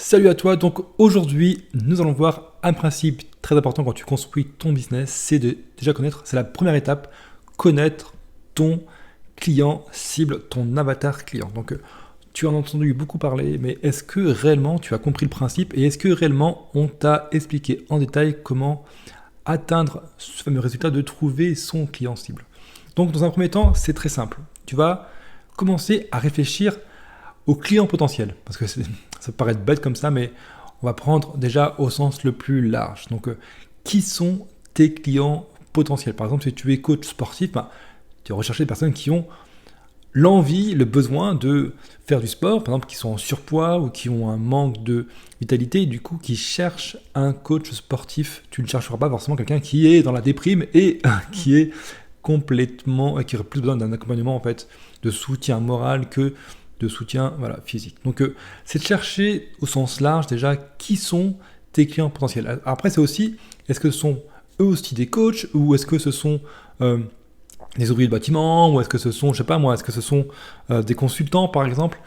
Salut à toi, donc aujourd'hui nous allons voir un principe très important quand tu construis ton business, c'est de déjà connaître, c'est la première étape, connaître ton client cible, ton avatar client. Donc tu en as entendu beaucoup parler, mais est-ce que réellement tu as compris le principe et est-ce que réellement on t'a expliqué en détail comment atteindre ce fameux résultat de trouver son client cible? Donc dans un premier temps, c'est très simple. Tu vas commencer à réfléchir au client potentiel, parce que ça peut paraître bête comme ça, mais on va prendre déjà au sens le plus large. Donc, qui sont tes clients potentiels? Par exemple, si tu es coach sportif, tu vas rechercher des personnes qui ont l'envie, le besoin de faire du sport, par exemple, qui sont en surpoids ou qui ont un manque de vitalité, et du coup, qui cherchent un coach sportif. Tu ne chercheras pas forcément quelqu'un qui est dans la déprime et qui est complètement, qui aurait plus besoin d'un accompagnement en fait, de soutien moral que de soutien physique. Donc, c'est de chercher au sens large déjà qui sont tes clients potentiels. Après, c'est aussi, est-ce que ce sont eux aussi des coachs ou est-ce que ce sont des ouvriers de bâtiment ou est-ce que ce sont, je sais pas moi, est-ce que ce sont des consultants par exemple?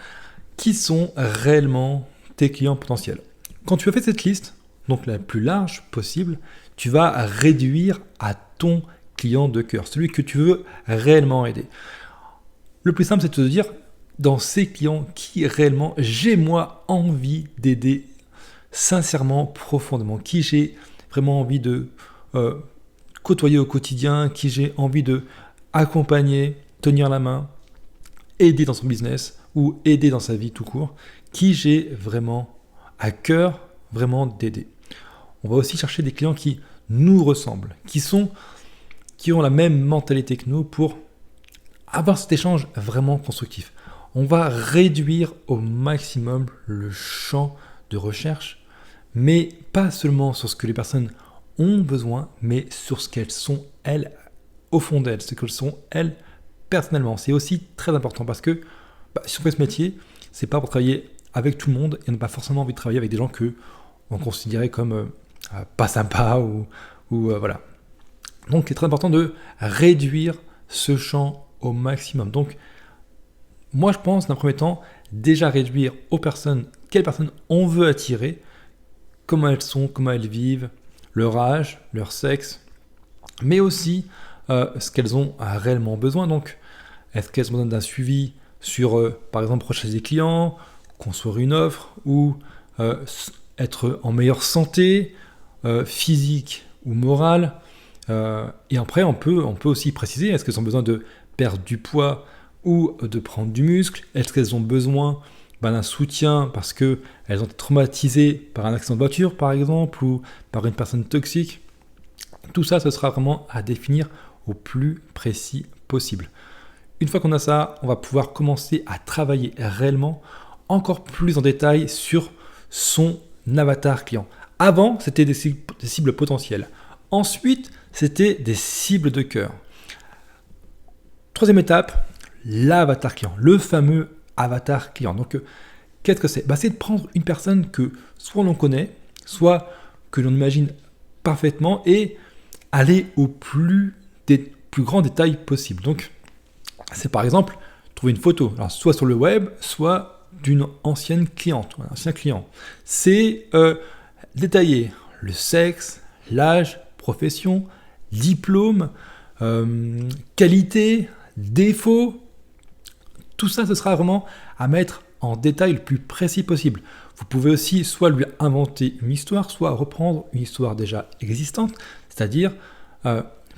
Qui sont réellement tes clients potentiels? Quand tu as fait cette liste, donc la plus large possible, tu vas réduire à ton client de cœur, celui que tu veux réellement aider. Le plus simple, c'est de te dire, dans ces clients qui réellement j'ai moi envie d'aider sincèrement, profondément, qui j'ai vraiment envie de côtoyer au quotidien, qui j'ai envie de accompagner, tenir la main, aider dans son business ou aider dans sa vie tout court, qui j'ai vraiment à cœur vraiment d'aider. On va aussi chercher des clients qui nous ressemblent, qui ont la même mentalité que nous pour avoir cet échange vraiment constructif. On va réduire au maximum le champ de recherche, mais pas seulement sur ce que les personnes ont besoin, mais sur ce qu'elles sont, elles, au fond d'elles, ce qu'elles sont, elles, personnellement. C'est aussi très important parce que si on fait ce métier, c'est pas pour travailler avec tout le monde et on n'a pas forcément envie de travailler avec des gens que on considérait comme pas sympas ou voilà. Donc, c'est très important de réduire ce champ au maximum. Donc, moi, je pense, d'un premier temps, déjà réduire aux personnes, quelles personnes on veut attirer, comment elles sont, comment elles vivent, leur âge, leur sexe, mais aussi ce qu'elles ont réellement besoin. Donc, est-ce qu'elles ont besoin d'un suivi sur, par exemple, rechercher des clients, construire une offre, ou être en meilleure santé, physique ou morale. Et après, on peut aussi préciser, est-ce qu'elles ont besoin de perdre du poids ou de prendre du muscle? Est-ce qu'elles ont besoin d'un soutien parce qu'elles ont été traumatisées par un accident de voiture, par exemple, ou par une personne toxique? Tout ça, ce sera vraiment à définir au plus précis possible. Une fois qu'on a ça, on va pouvoir commencer à travailler réellement encore plus en détail sur son avatar client. Avant, c'était des cibles potentielles. Ensuite, c'était des cibles de cœur. Troisième étape, l'avatar client, le fameux avatar client. Donc, qu'est-ce que c'est? C'est de prendre une personne que soit l'on connaît, soit que l'on imagine parfaitement et aller au plus grand détail possible. Donc, c'est par exemple trouver une photo, alors soit sur le web, soit d'une ancienne cliente, un ancien client. C'est détailler le sexe, l'âge, profession, diplôme, qualité, défaut. Tout ça, ce sera vraiment à mettre en détail le plus précis possible. Vous pouvez aussi soit lui inventer une histoire, soit reprendre une histoire déjà existante, c'est-à-dire,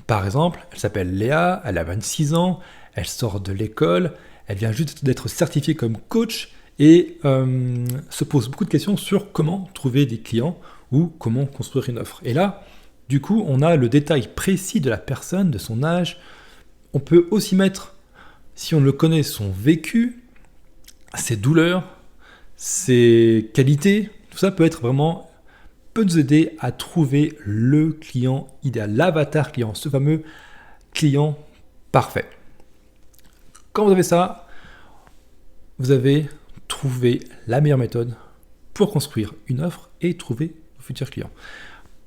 par exemple, elle s'appelle Léa, elle a 26 ans, elle sort de l'école, elle vient juste d'être certifiée comme coach et se pose beaucoup de questions sur comment trouver des clients ou comment construire une offre. Et là, du coup, on a le détail précis de la personne, de son âge. On peut aussi mettre, si on le connaît, son vécu, ses douleurs, ses qualités. Tout ça peut nous aider à trouver le client idéal, l'avatar client, ce fameux client parfait. Quand vous avez ça, vous avez trouvé la meilleure méthode pour construire une offre et trouver vos futurs clients.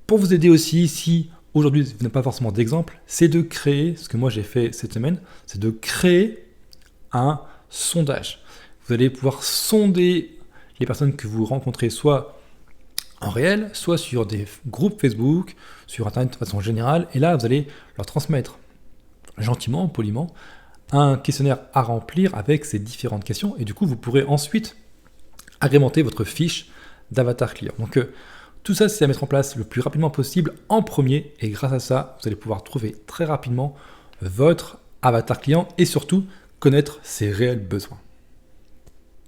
Pour vous aider aussi, si aujourd'hui vous n'avez pas forcément d'exemple, c'est de créer, ce que moi j'ai fait cette semaine, c'est de créer un sondage. Vous allez pouvoir sonder les personnes que vous rencontrez soit en réel, soit sur des groupes Facebook, sur Internet de façon générale, et là, vous allez leur transmettre gentiment, poliment, un questionnaire à remplir avec ces différentes questions, et du coup, vous pourrez ensuite agrémenter votre fiche d'avatar client. Donc, tout ça, c'est à mettre en place le plus rapidement possible en premier, et grâce à ça, vous allez pouvoir trouver très rapidement votre avatar client et surtout connaître ses réels besoins.